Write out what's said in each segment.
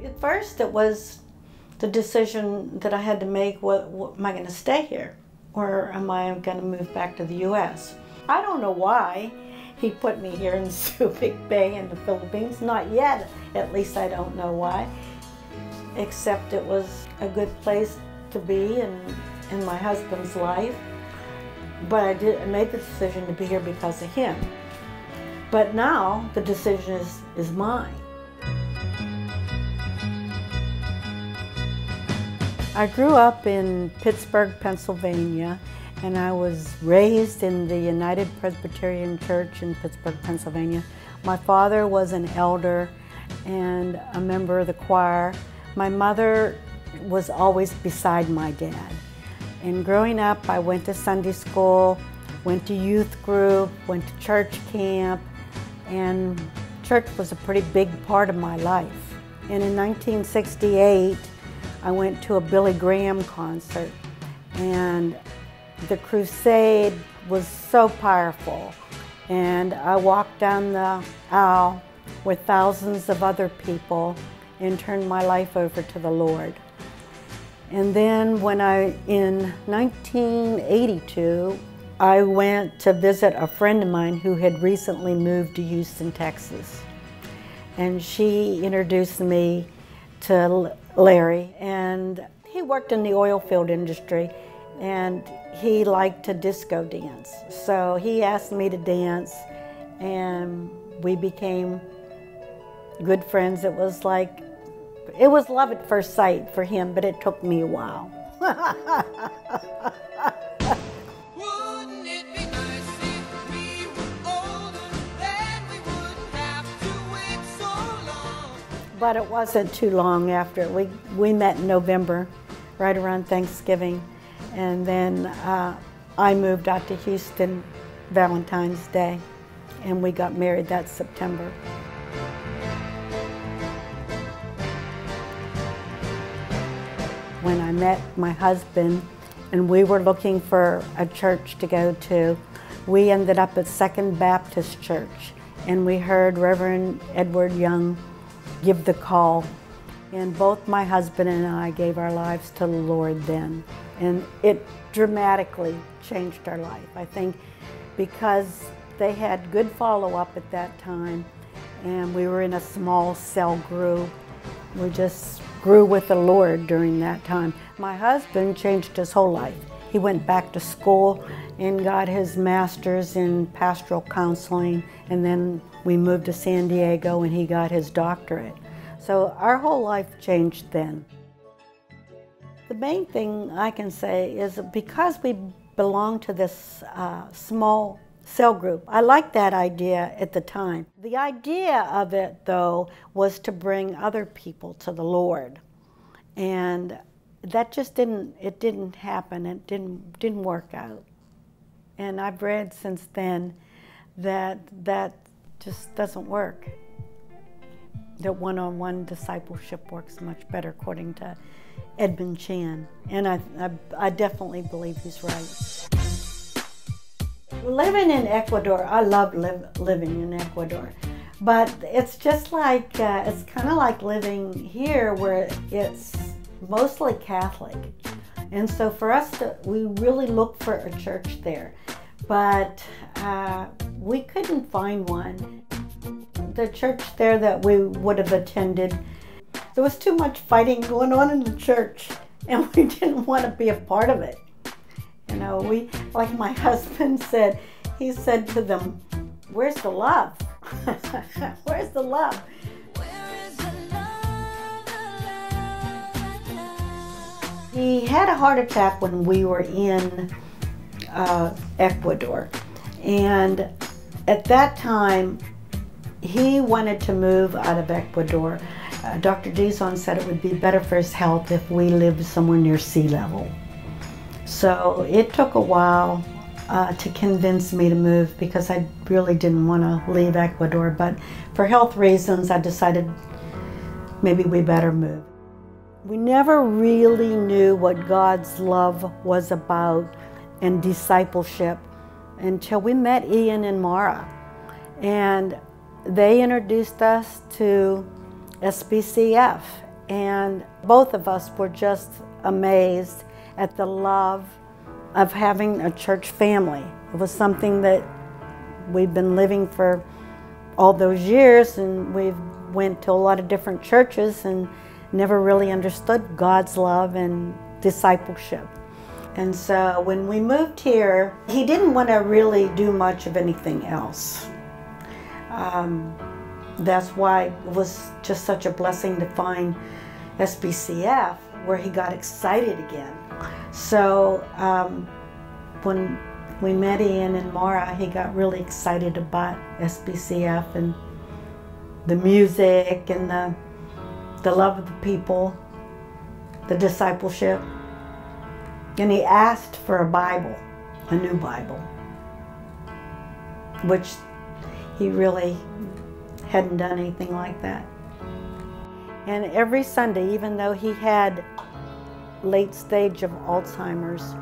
At first it was the decision that I had to make, what am I going to stay here? Or am I going to move back to the U.S.? I don't know why he put me here in Subic Bay in the Philippines. Not yet, at least I don't know why. Except it was a good place to be in my husband's life. But I made the decision to be here because of him. But now the decision is mine. I grew up in Pittsburgh, Pennsylvania, and I was raised in the United Presbyterian Church in Pittsburgh, Pennsylvania. My father was an elder and a member of the choir. My mother was always beside my dad. And growing up, I went to Sunday school, went to youth group, went to church camp, and church was a pretty big part of my life. And in 1968, I went to a Billy Graham concert, and the crusade was so powerful. And I walked down the aisle with thousands of other people and turned my life over to the Lord. And then in 1982, I went to visit a friend of mine who had recently moved to Houston, Texas. And she introduced me to Larry, and he worked in the oil field industry, and he liked to disco dance. So he asked me to dance, and we became good friends. It was love at first sight for him, but it took me a while. Wouldn't it be nice if we were older, then we wouldn't have to wait so long? But it wasn't too long after. We met in November, right around Thanksgiving, and then I moved out to Houston Valentine's Day, and we got married that September. When I met my husband and we were looking for a church to go to, we ended up at Second Baptist Church, and we heard Reverend Edward Young give the call. And both my husband and I gave our lives to the Lord then. And it dramatically changed our life. I think because they had good follow-up at that time, and we were in a small cell group. We just grew with the Lord during that time. My husband changed his whole life. He went back to school and got his master's in pastoral counseling, and then we moved to San Diego and he got his doctorate. So our whole life changed then. The main thing I can say is because we belong to this small cell group, I liked that idea at the time. The idea of it, though, was to bring other people to the Lord. And that just didn't happen. It didn't work out. And I've read since then that just doesn't work. That one-on-one discipleship works much better, according to Edmund Chan. And I definitely believe he's right. Living in Ecuador, I love living in Ecuador. But it's just like, it's kind of like living here where it's mostly Catholic. And so for us, we really look for a church there. But we couldn't find one. The church there that we would have attended, there was too much fighting going on in the church, and we didn't want to be a part of it. You know, like my husband said, he said to them, "Where's the love? Where's the love?" Where is the love? He had a heart attack when we were in Ecuador, and at that time, he wanted to move out of Ecuador. Dr. Dizon said it would be better for his health if we lived somewhere near sea level. So it took a while to convince me to move because I really didn't want to leave Ecuador, but for health reasons I decided maybe we better move. We never really knew what God's love was about and discipleship until we met Ian and Mara. And they introduced us to SBCF, And both of us were just amazed at the love of having a church family. It was something that we've been living for all those years, and we've went to a lot of different churches and never really understood God's love and discipleship. And so when we moved here, he didn't want to really do much of anything else. That's why it was just such a blessing to find SBCF, where he got excited again. So when we met Ian and Mara, he got really excited about SBCF and the music and the love of the people, the discipleship. And he asked for a Bible, a new Bible, which he really hadn't done anything like that. And every Sunday, even though he had late stage of Alzheimer's,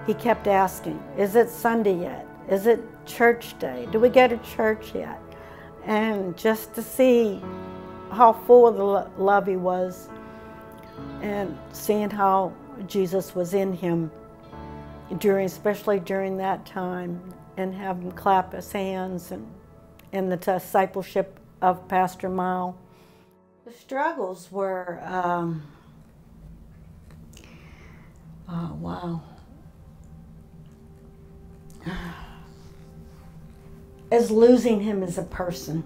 he kept asking, is it Sunday yet? Is it church day? Do we go to church yet? And just to see how full of the love he was, and seeing how Jesus was in him, especially during that time, and have him clap his hands, and the discipleship of Pastor Mile. The struggles were, oh wow. As losing him as a person,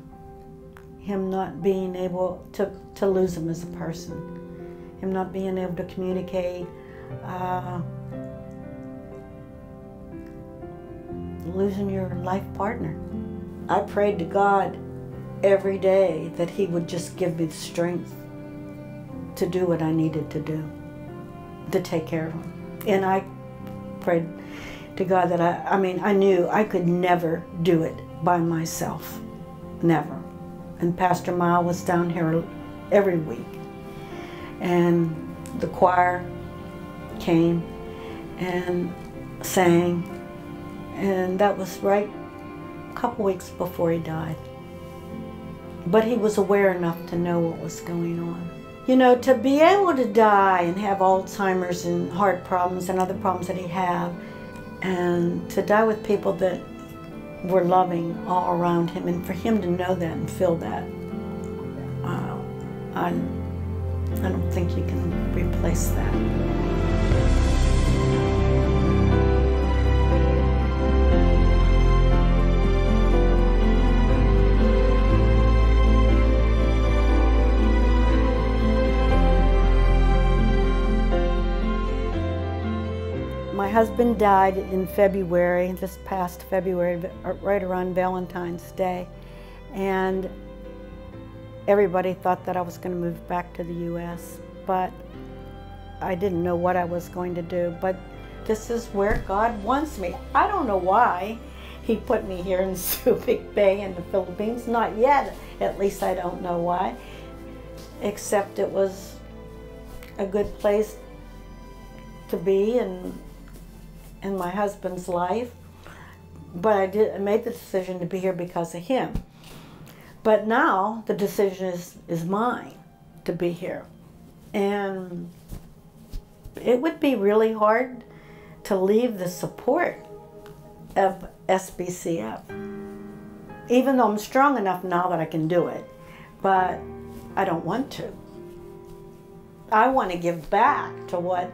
him not being able to lose him as a person, him not being able to communicate, losing your life partner. I prayed to God every day that he would just give me the strength to do what I needed to do, to take care of him. And I prayed to God that I knew I could never do it by myself, never. And Pastor Mile was down here every week, and the choir came and sang, and that was right a couple weeks before he died. But he was aware enough to know what was going on. You know, to be able to die and have Alzheimer's and heart problems and other problems that he had, and to die with people that were loving all around him, and for him to know that and feel that, I don't think you can replace that. My husband died in February, this past February, right around Valentine's Day. And everybody thought that I was going to move back to the U.S., but I didn't know what I was going to do. But this is where God wants me. I don't know why he put me here in Subic Bay in the Philippines. Not yet, at least I don't know why, except it was a good place to be in my husband's life. But I made the decision to be here because of him. But now the decision is mine to be here. And it would be really hard to leave the support of SBCF. Even though I'm strong enough now that I can do it, but I don't want to. I want to give back to what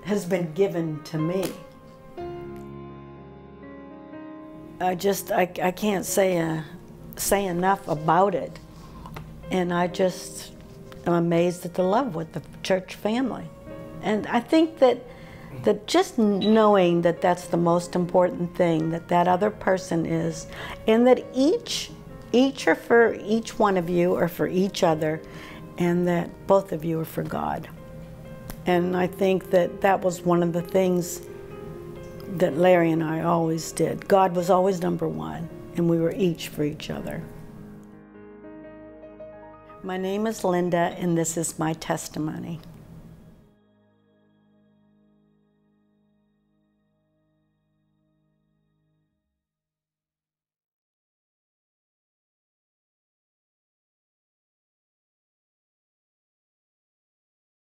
has been given to me. I can't say enough about it. And I just am amazed at the love with the church family. And I think that just knowing that that's the most important thing, that other person is, and that each are for each one of you or for each other, and that both of you are for God. And I think that was one of the things that Larry and I always did. God was always number one, and we were each for each other. My name is Linda, and this is my testimony.